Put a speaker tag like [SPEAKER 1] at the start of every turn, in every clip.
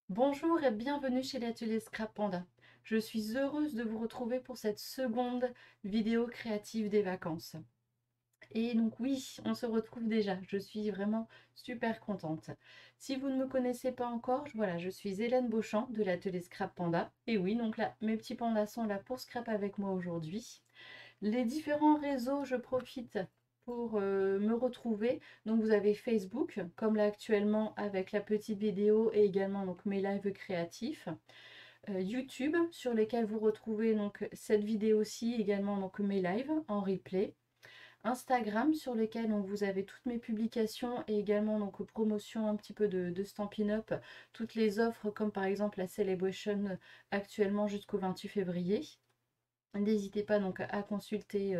[SPEAKER 1] Bonjour et bienvenue chez l'atelier Scrap Panda. Je suis heureuse de vous retrouver pour cette seconde vidéo créative des vacances. Et donc oui, on se retrouve déjà. Je suis vraiment super contente. Si vous ne me connaissez pas encore, voilà, je suis Hélène Beauchamp de l'atelier Scrap Panda. Et oui, donc là, mes petits pandas sont là pour scrap avec moi aujourd'hui. Les différents réseaux, je profite pour me retrouver. Donc vous avez Facebook, comme là actuellement avec la petite vidéo et également donc mes lives créatifs. YouTube sur lesquels vous retrouvez donc cette vidéo-ci, également donc mes lives en replay. Instagram sur lesquels donc, vous avez toutes mes publications et également donc promotion un petit peu de Stampin' Up, toutes les offres comme par exemple la Celebration actuellement jusqu'au 28 février. N'hésitez pas donc à consulter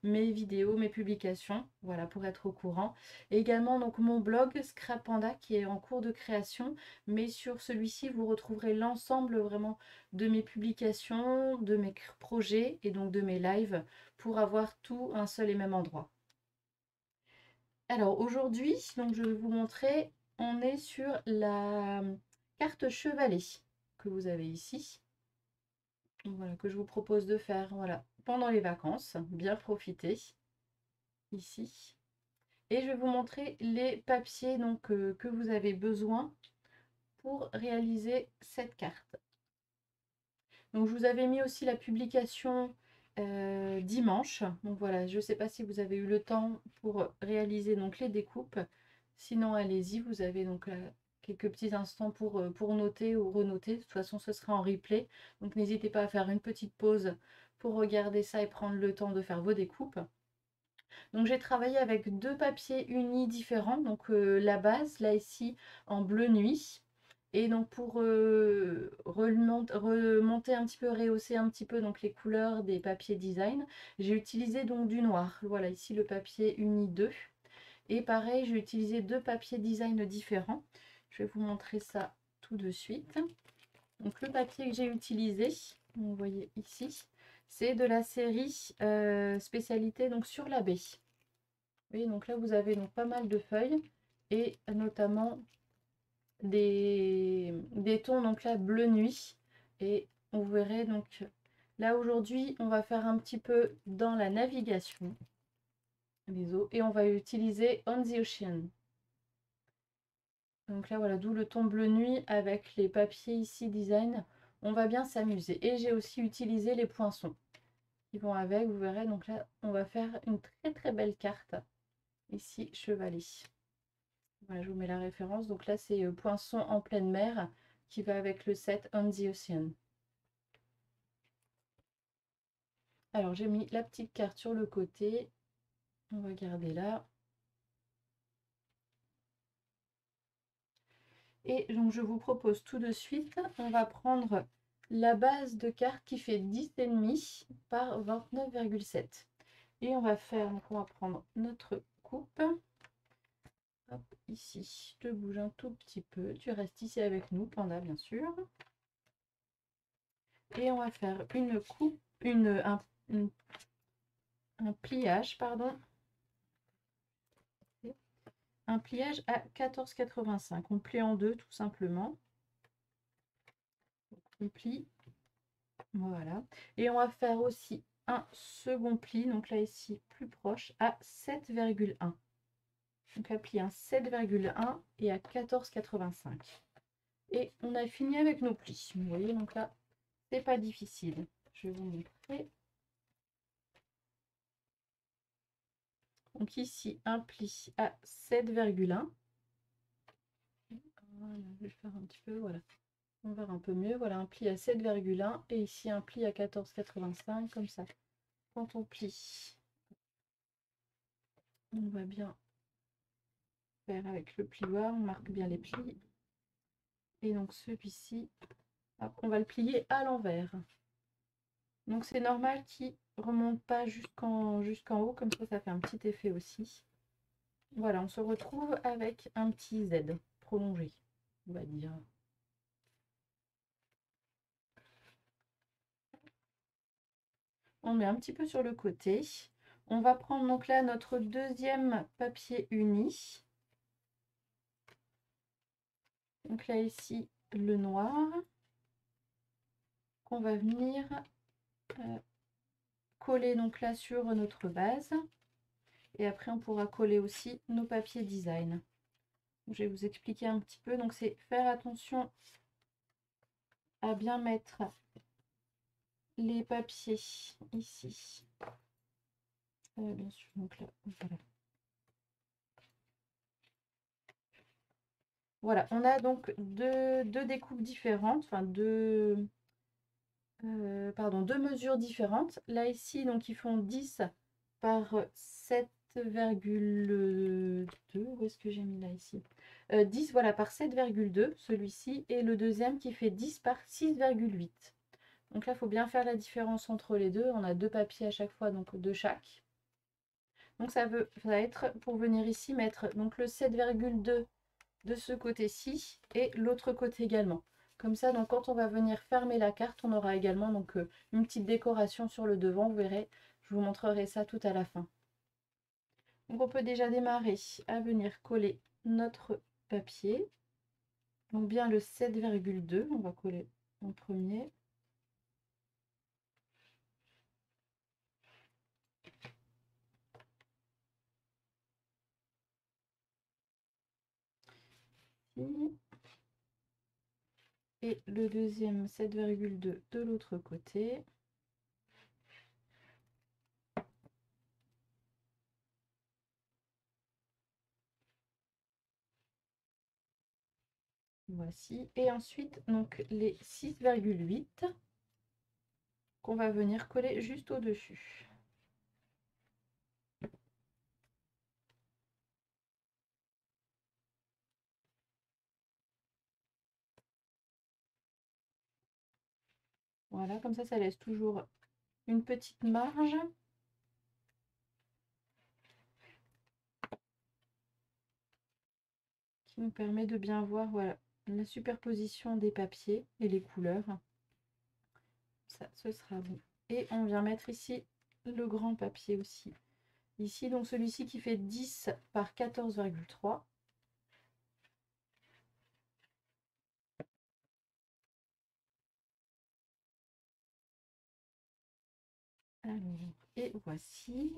[SPEAKER 1] mes vidéos, mes publications, voilà, pour être au courant. Et également donc mon blog Scrap Panda qui est en cours de création, mais sur celui-ci vous retrouverez l'ensemble vraiment de mes publications, de mes projets et donc de mes lives pour avoir tout un seul et même endroit. Alors aujourd'hui, donc je vais vous montrer, on est sur la carte chevalet que vous avez ici. Voilà, que je vous propose de faire voilà, pendant les vacances, bien profiter ici. Et je vais vous montrer les papiers donc, que vous avez besoin pour réaliser cette carte. Donc je vous avais mis aussi la publication dimanche. Donc voilà, je ne sais pas si vous avez eu le temps pour réaliser donc les découpes. Sinon, allez-y, vous avez donc quelques petits instants pour noter ou renoter. De toute façon, ce sera en replay. Donc n'hésitez pas à faire une petite pause pour regarder ça et prendre le temps de faire vos découpes. Donc j'ai travaillé avec deux papiers unis différents. Donc la base, là ici, en bleu nuit. Et donc pour remonter un petit peu, rehausser un petit peu donc les couleurs des papiers design, j'ai utilisé donc du noir. Voilà, ici le papier uni 2. Et pareil, j'ai utilisé deux papiers design différents. Je vais vous montrer ça tout de suite. Donc le papier que j'ai utilisé, vous voyez ici, c'est de la série spécialité donc sur la baie. Vous voyez, donc là vous avez donc pas mal de feuilles et notamment des tons donc là bleu nuit. Et on verrait donc là aujourd'hui on va faire un petit peu dans la navigation les eaux et on va utiliser On the Ocean. Donc là, voilà, d'où le ton bleu nuit avec les papiers ici design. On va bien s'amuser. Et j'ai aussi utilisé les poinçons qui vont avec, vous verrez. Donc là, on va faire une très très belle carte. Ici, chevalet. Voilà, je vous mets la référence. Donc là, c'est poinçon en pleine mer qui va avec le set On the Ocean. Alors, j'ai mis la petite carte sur le côté. On va garder là. Et donc, je vous propose tout de suite, on va prendre la base de carte qui fait 10,5 par 29,7. Et on va faire, donc on va prendre notre coupe. Hop, ici, je te bouge un tout petit peu. Tu restes ici avec nous, Panda, bien sûr. Et on va faire une coupe, un pliage, pardon. Un pliage à 14,85. On plie en deux, tout simplement. On plie. Voilà. Et on va faire aussi un second pli, donc là ici plus proche, à 7,1. Donc là pli un 7,1 et à 14,85. Et on a fini avec nos plis. Vous voyez, donc là, c'est pas difficile. Je vais vous montrer. Donc ici, un pli à 7,1. Voilà, je vais faire un petit peu, voilà. On va voir un peu mieux. Voilà, un pli à 7,1 et ici un pli à 14,85, comme ça. Quand on plie, on va bien faire avec le plioir, on marque bien les plis. Et donc celui-ci, on va le plier à l'envers. Donc c'est normal qu'il ne remonte pas jusqu'en haut, comme ça fait un petit effet aussi. Voilà, on se retrouve avec un petit Z prolongé, on va dire. On met un petit peu sur le côté. On va prendre donc là notre deuxième papier uni. Donc là ici, le noir qu'on va venir coller donc là sur notre base. Et après, on pourra coller aussi nos papiers design. Je vais vous expliquer un petit peu. Donc, c'est faire attention à bien mettre les papiers ici. Bien sûr, donc là, voilà. Voilà, on a donc deux découpes différentes, enfin deux mesures différentes. Là, ici, donc ils font 10 par 7,2. Où est-ce que j'ai mis là ici 10, voilà, par 7,2, celui-ci. Et le deuxième qui fait 10 par 6,8. Donc là, il faut bien faire la différence entre les deux. On a deux papiers à chaque fois, donc de chaque. Donc ça va être, pour venir ici, mettre donc le 7,2 de ce côté-ci et l'autre côté également. Comme ça, donc quand on va venir fermer la carte, on aura également donc une petite décoration sur le devant. Vous verrez, je vous montrerai ça tout à la fin. Donc on peut déjà démarrer à venir coller notre papier. Donc bien le 7,2, on va coller en premier. Et le deuxième 7,2 de l'autre côté. Voici. Et ensuite, donc les 6,8 qu'on va venir coller juste au-dessus. Voilà, comme ça laisse toujours une petite marge. Qui nous permet de bien voir, voilà, la superposition des papiers et les couleurs. Ça, ce sera bon. Et on vient mettre ici le grand papier aussi. Ici, donc celui-ci qui fait 10 par 14,3. Alors, et voici.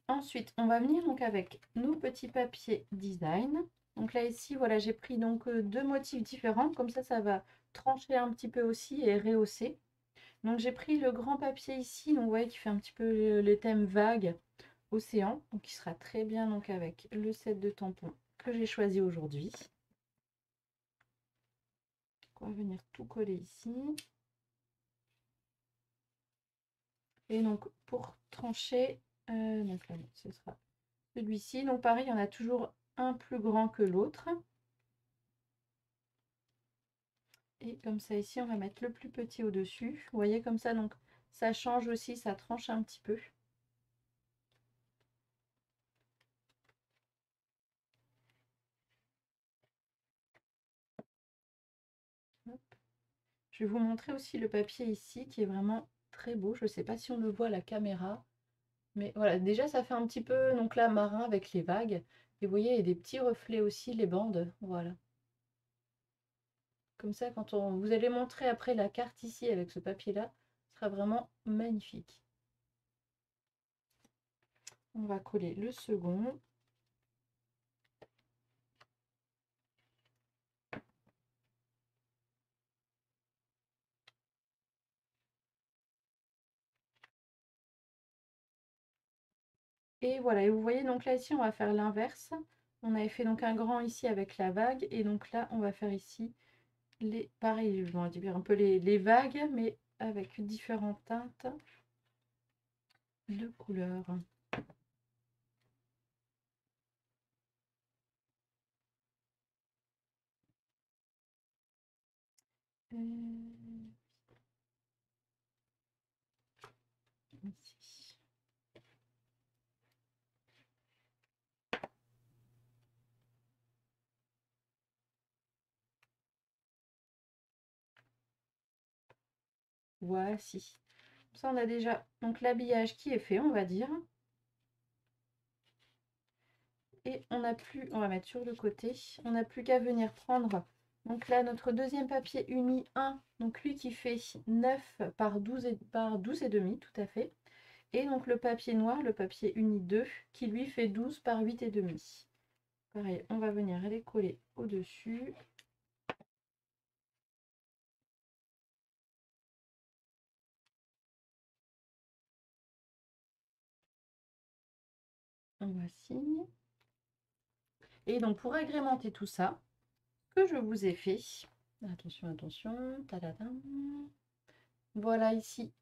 [SPEAKER 1] Ensuite, on va venir donc avec nos petits papiers design. Donc là, ici, voilà, j'ai pris donc deux motifs différents. Comme ça va trancher un petit peu aussi et rehausser. Donc j'ai pris le grand papier ici, donc vous voyez qui fait un petit peu le thème vague océan, donc qui sera très bien donc avec le set de tampons que j'ai choisi aujourd'hui. On va venir tout coller ici. Et donc pour trancher, donc là, ce sera celui-ci. Donc pareil, il y en a toujours un plus grand que l'autre. Et comme ça ici, on va mettre le plus petit au-dessus. Vous voyez comme ça, donc ça change aussi, ça tranche un petit peu. Hop. Je vais vous montrer aussi le papier ici qui est vraiment très beau. Je ne sais pas si on le voit à la caméra. Mais voilà, déjà ça fait un petit peu, donc là, marin avec les vagues. Et vous voyez, il y a des petits reflets aussi, les bandes. Voilà. Comme ça, quand vous allez montrer après la carte ici avec ce papier-là, ce sera vraiment magnifique. On va coller le second. Et voilà, et vous voyez, donc là, ici, on va faire l'inverse. On avait fait donc un grand ici avec la vague. Et donc là, on va faire ici les, pareil, je vais dire un peu les vagues, mais avec différentes teintes de couleurs. Ici. Voici. Ça, on a déjà donc l'habillage qui est fait, on va dire. et on n'a plus, on va mettre sur le côté, on n'a plus qu'à venir prendre, donc là notre deuxième papier uni 1, donc lui qui fait 9 par 12 et demi, tout à fait, et donc le papier noir, le papier uni 2, qui lui fait 12 par 8 et demi. Pareil, on va venir les coller au-dessus. Voici. Et donc pour agrémenter tout ça, que je vous ai fait, attention, attention, tadadam. Voilà ici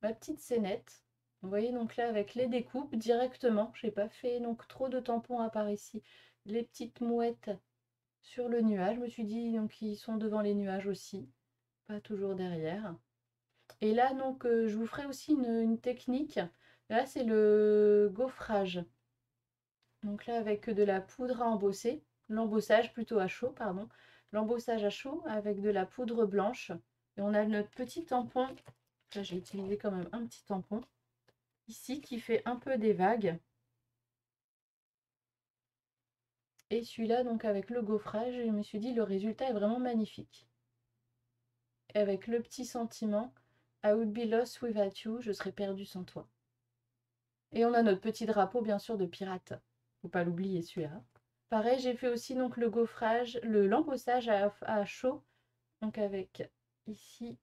[SPEAKER 1] ma petite scénette. Vous voyez donc là avec les découpes directement, j'ai pas fait donc trop de tampons à part ici, les petites mouettes sur le nuage. Je me suis dit donc ils sont devant les nuages aussi, pas toujours derrière. Et là donc je vous ferai aussi une technique. Là c'est le gaufrage. Donc là avec de la poudre à embosser, l'embossage plutôt à chaud, pardon, l'embossage à chaud avec de la poudre blanche. Et on a notre petit tampon. Là j'ai utilisé quand même un petit tampon ici qui fait un peu des vagues. Et celui-là donc avec le gaufrage, je me suis dit le résultat est vraiment magnifique. Et avec le petit sentiment I would be lost without you, je serais perdue sans toi. Et on a notre petit drapeau bien sûr de pirate. Faut pas l'oublier celui-là. Pareil, j'ai fait aussi donc le gaufrage, l'embossage à chaud, donc avec ici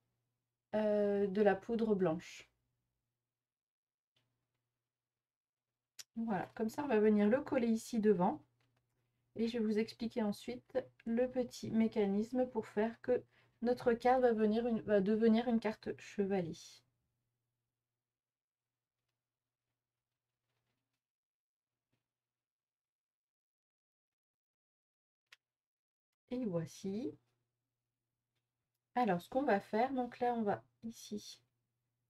[SPEAKER 1] de la poudre blanche. Voilà, comme ça on va venir le coller ici devant. Et je vais vous expliquer ensuite le petit mécanisme pour faire que notre carte va devenir une carte chevalier. Et voici. Alors, ce qu'on va faire, donc là, on va ici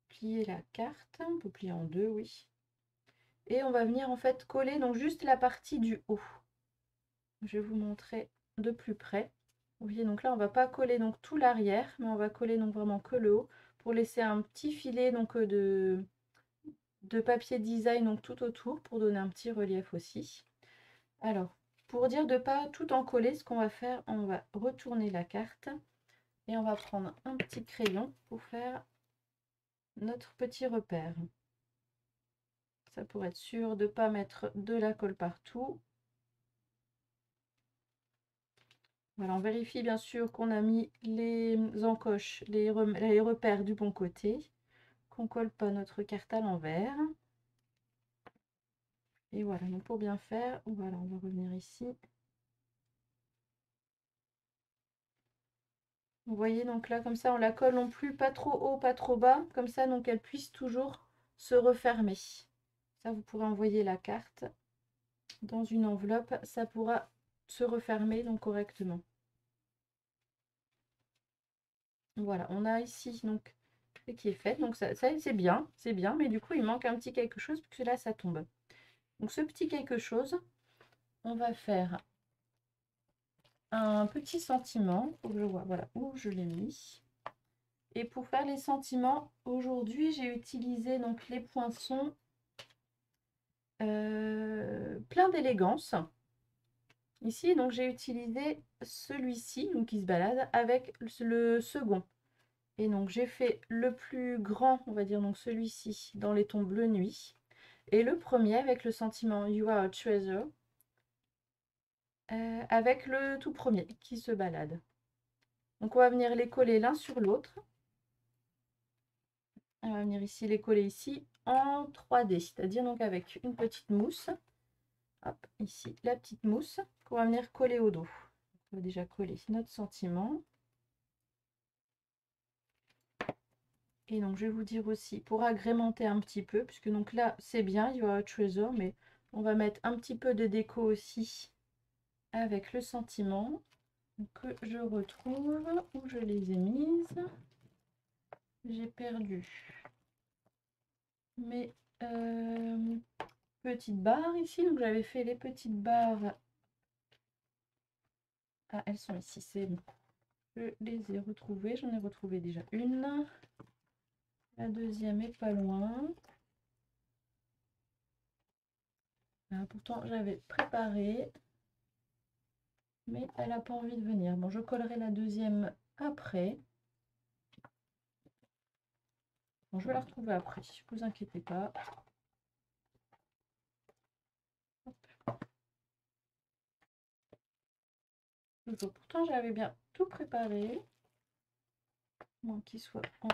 [SPEAKER 1] plier la carte. On peut plier en deux, oui. Et on va venir en fait coller donc juste la partie du haut. Je vais vous montrer de plus près. Vous voyez, donc là, on va pas coller donc tout l'arrière, mais on va coller donc vraiment que le haut pour laisser un petit filet donc de papier design donc tout autour pour donner un petit relief aussi. Alors, pour dire de ne pas tout en coller, ce qu'on va faire, on va retourner la carte et on va prendre un petit crayon pour faire notre petit repère. Ça pour être sûr de ne pas mettre de la colle partout. Voilà, on vérifie bien sûr qu'on a mis les encoches, les repères du bon côté, qu'on ne colle pas notre carte à l'envers. Et voilà, donc pour bien faire, voilà, on va revenir ici. Vous voyez, donc là, comme ça, on la colle non plus pas trop haut, pas trop bas, comme ça, donc elle puisse toujours se refermer. Ça, vous pourrez envoyer la carte dans une enveloppe, ça pourra se refermer donc correctement. Voilà, on a ici donc ce qui est fait, donc ça c'est bien, mais du coup, il manque un petit quelque chose, puisque là, ça tombe. Donc ce petit quelque chose, on va faire un petit sentiment, faut que je vois, voilà, où je l'ai mis. Et pour faire les sentiments, aujourd'hui, j'ai utilisé donc les poinçons plein d'élégance. Ici, donc j'ai utilisé celui-ci, donc qui se balade, avec le second. Et donc j'ai fait le plus grand, on va dire donc celui-ci, dans les tons bleu nuit. Et le premier avec le sentiment You are a treasure, avec le tout premier qui se balade. Donc on va venir les coller l'un sur l'autre. On va venir ici les coller ici en 3D, c'est-à-dire donc avec une petite mousse. Hop, ici la petite mousse qu'on va venir coller au dos. On va déjà coller notre sentiment. Et donc je vais vous dire aussi pour agrémenter un petit peu, puisque donc là c'est bien, il y aura treasure, mais on va mettre un petit peu de déco aussi avec le sentiment que je retrouve où je les ai mises. J'ai perdu mes petites barres ici, donc j'avais fait les petites barres. Ah, elles sont ici, c'est bon. Je les ai retrouvées, j'en ai retrouvé déjà une. La deuxième est pas loin. Voilà, pourtant, j'avais préparé, mais elle n'a pas envie de venir. Bon, je collerai la deuxième après. Bon, je vais la retrouver après, ne vous inquiétez pas. Pourtant, j'avais bien tout préparé. Moins qu'il soit en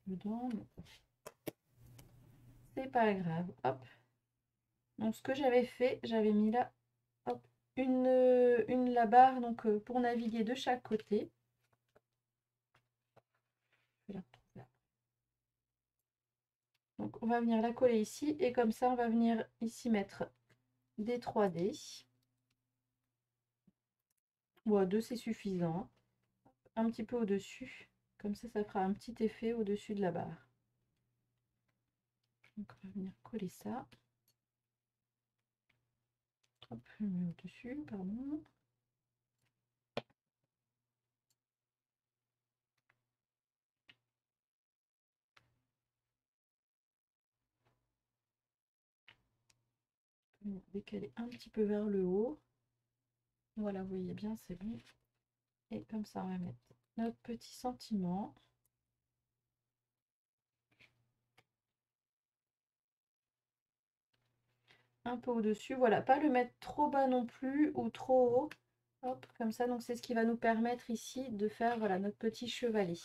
[SPEAKER 1] dedans. C'est pas grave. Hop. Donc, ce que j'avais fait, j'avais mis là, hop, la barre donc, pour naviguer de chaque côté. Je vais la retrouver là. Donc, on va venir la coller ici. Et comme ça, on va venir ici mettre des 3D. Bon, 2, c'est suffisant. Un petit peu au-dessus. Comme ça fera un petit effet au-dessus de la barre. Donc, on va venir coller ça. Hop, je le mets au-dessus, pardon. Je vais décaler un petit peu vers le haut. Voilà, vous voyez bien, c'est bon. Et comme ça, on va mettre notre petit sentiment. Un peu au-dessus, voilà, pas le mettre trop bas non plus ou trop haut. Hop, comme ça, donc c'est ce qui va nous permettre ici de faire, voilà, notre petit chevalet.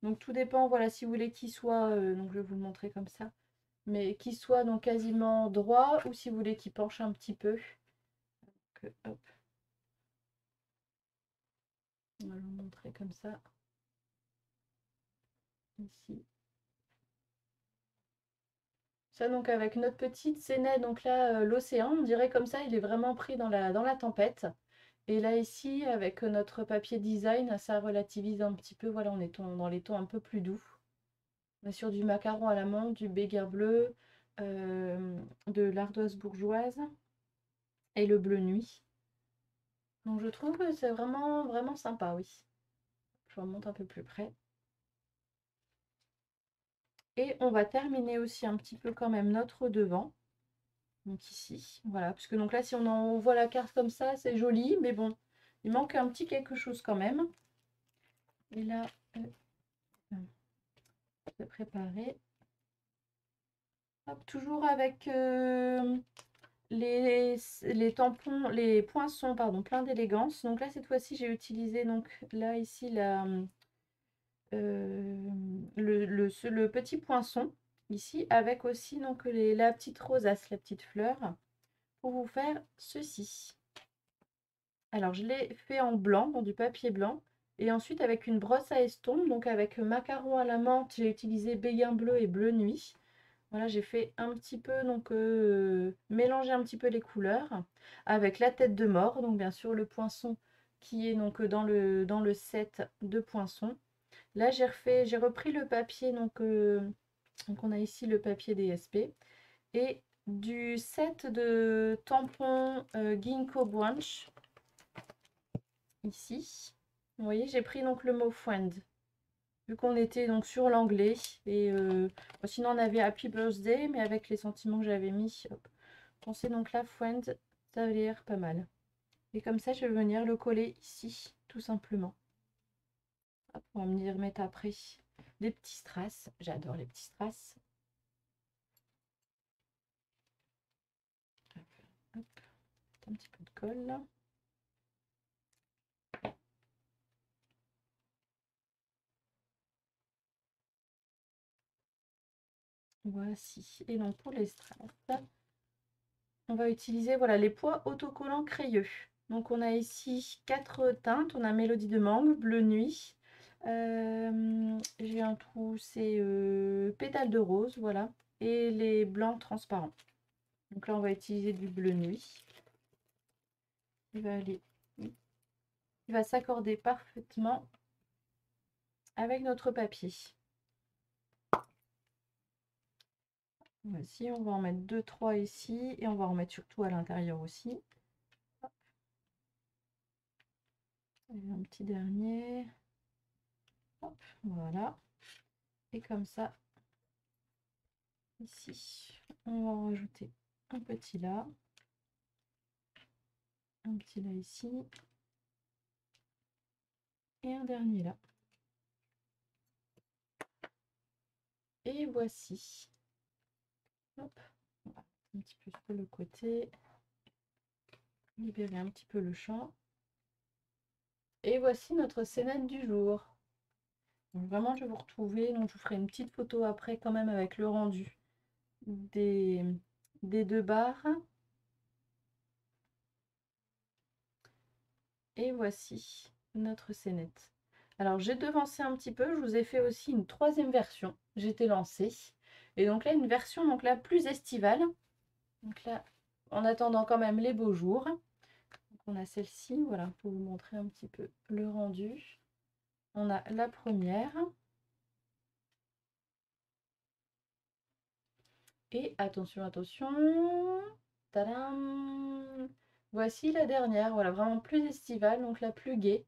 [SPEAKER 1] Donc tout dépend, voilà, si vous voulez qu'il soit, donc je vais vous le montrer comme ça, mais qu'il soit donc quasiment droit ou si vous voulez qu'il penche un petit peu. Donc, hop, on va le montrer comme ça. Ici. Ça donc avec notre petite scénette, donc là l'océan, on dirait comme ça, il est vraiment pris dans la tempête. Et là ici, avec notre papier design, ça relativise un petit peu, voilà, on est dans les tons un peu plus doux. On est sur du macaron à l'amande, du béguin bleu, de l'ardoise bourgeoise et le bleu nuit. Donc je trouve que c'est vraiment, vraiment sympa, oui. Je remonte un peu plus près. Et on va terminer aussi un petit peu quand même notre devant. Donc ici, voilà, parce que donc là, si on envoie la carte comme ça, c'est joli, mais bon, il manque un petit quelque chose quand même. Et là, c'est préparé. Hop, toujours avec les tampons, les poinçons, pardon, plein d'élégance. Donc là, cette fois-ci, j'ai utilisé, donc là, ici, le petit poinçon, ici, avec aussi donc la petite rosace, la petite fleur, pour vous faire ceci. Alors, je l'ai fait en blanc, dans du papier blanc. Et ensuite, avec une brosse à estompes, donc avec macaron à la menthe, j'ai utilisé béguin bleu et bleu nuit. Voilà, j'ai fait un petit peu, donc mélanger un petit peu les couleurs avec la tête de mort, donc bien sûr le poinçon qui est donc dans le set de poinçons. Là, j'ai repris le papier, donc on a ici le papier DSP et du set de tampons Ginkgo Branch ici. Vous voyez, j'ai pris donc le mot friend. Vu qu'on était donc sur l'anglais et sinon on avait Happy Birthday mais avec les sentiments que j'avais mis, hop, pensez donc la friend, ça avait l'air pas mal. Et comme ça je vais venir le coller ici tout simplement. Hop, on va venir mettre après des petits strass, j'adore les petits strass. Hop, hop, un petit peu de colle là. Voici. Et donc pour les strass, on va utiliser voilà, les poids autocollants crayeux. Donc on a ici 4 teintes. On a Mélodie de mangue, Bleu nuit. J'ai un trou, c'est pétales de rose, voilà. Et les blancs transparents. Donc là on va utiliser du bleu nuit. Il va s'accorder parfaitement avec notre papier. Voici, on va en mettre 2-3 ici et on va en mettre surtout à l'intérieur aussi. Et un petit dernier. Hop, voilà. Et comme ça, ici, on va en rajouter un petit là, un petit là ici, et un dernier là. Et voici. Hop, on va un petit peu sur le côté, libérer un petit peu le champ. Et voici notre scénette du jour. Donc vraiment, je vais vous retrouver, donc je vous ferai une petite photo après quand même avec le rendu des 2 barres. Et voici notre scénette. Alors j'ai devancé un petit peu, je vous ai fait aussi une 3e version, j'étais lancée. Et donc là, une version donc là plus estivale. Donc là, en attendant quand même les beaux jours. Donc on a celle-ci, voilà, pour vous montrer un petit peu le rendu. On a la première. Et attention, attention. Tadam! Voici la dernière, voilà, vraiment plus estivale, donc la plus gaie.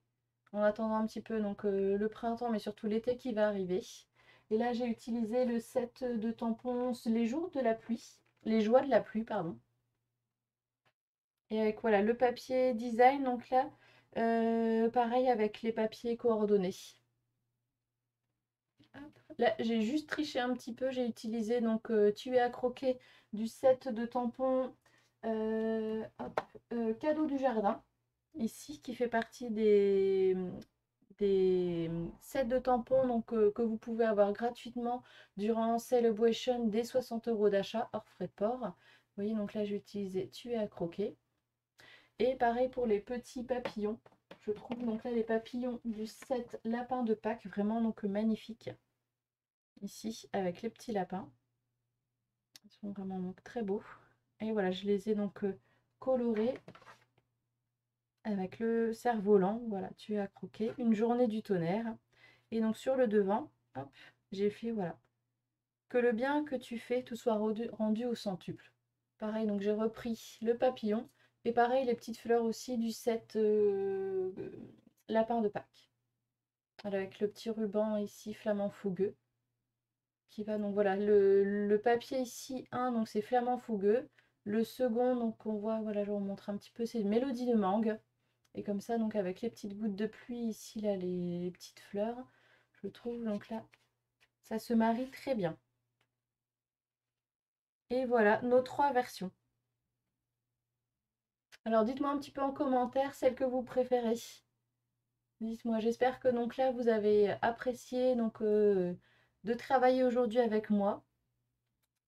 [SPEAKER 1] En attendant un petit peu donc le printemps, mais surtout l'été qui va arriver. Et là, j'ai utilisé le set de tampons les jours de la pluie, les joies de la pluie, pardon. Et avec voilà le papier design, donc là, pareil avec les papiers coordonnés. Hop. Là, j'ai juste triché un petit peu, j'ai utilisé donc tuer à croquer du set de tampons cadeau du jardin, ici, qui fait partie des sets de tampons donc, que vous pouvez avoir gratuitement durant Celebration dès 60 € d'achat hors frais de port. Vous voyez, donc là j'ai utilisé tuer à croquer. Et pareil pour les petits papillons. Je trouve donc là les papillons du set lapin de Pâques vraiment donc magnifiques. Ici avec les petits lapins. Ils sont vraiment donc très beaux. Et voilà, je les ai donc colorés avec le cerf-volant. Voilà, tuer à croquer. Une journée du tonnerre. Et donc sur le devant, hop, j'ai fait voilà. Que le bien que tu fais te soit rendu au centuple. Pareil, donc j'ai repris le papillon. Et pareil, les petites fleurs aussi du set lapin de Pâques. Voilà, avec le petit ruban ici, flamant fougueux. Qui va donc voilà, le papier ici, donc c'est flamant fougueux. Le second, donc on voit, voilà, je vous montre un petit peu, c'est une mélodie de mangue. Et comme ça, donc avec les petites gouttes de pluie ici, là, les petites fleurs, je trouve donc là, ça se marie très bien. Et voilà nos 3 versions. Alors dites-moi un petit peu en commentaire celle que vous préférez. Dites-moi, j'espère que donc là vous avez apprécié donc de travailler aujourd'hui avec moi.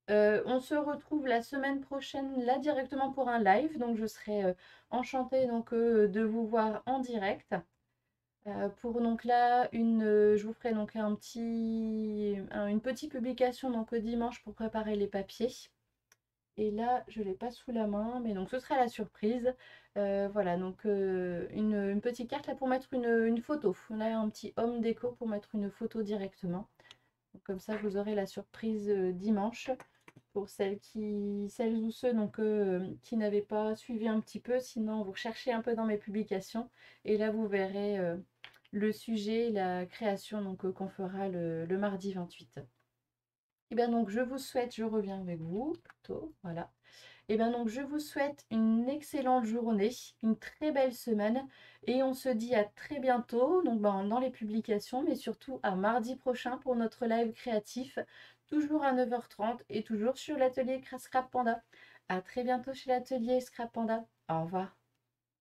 [SPEAKER 1] On se retrouve la semaine prochaine là directement pour un live, donc je serai enchantée donc de vous voir en direct. Pour donc là je vous ferai donc une petite publication donc dimanche pour préparer les papiers. Et là, je ne l'ai pas sous la main, mais donc ce sera la surprise. Voilà, donc une petite carte là pour mettre une photo. On a un petit home déco pour mettre une photo directement. Donc, comme ça, vous aurez la surprise dimanche. Pour celles ou ceux donc, qui n'avaient pas suivi un petit peu, sinon vous recherchez un peu dans mes publications. Et là, vous verrez le sujet, la création donc qu'on fera le mardi 28. Et bien donc je vous souhaite, je reviens avec vous plutôt, voilà. Et bien donc je vous souhaite une excellente journée, une très belle semaine et on se dit à très bientôt donc dans les publications, mais surtout à mardi prochain pour notre live créatif, toujours à 9h30 et toujours sur l'atelier Scrap Panda. À très bientôt chez l'atelier Scrap Panda. Au revoir.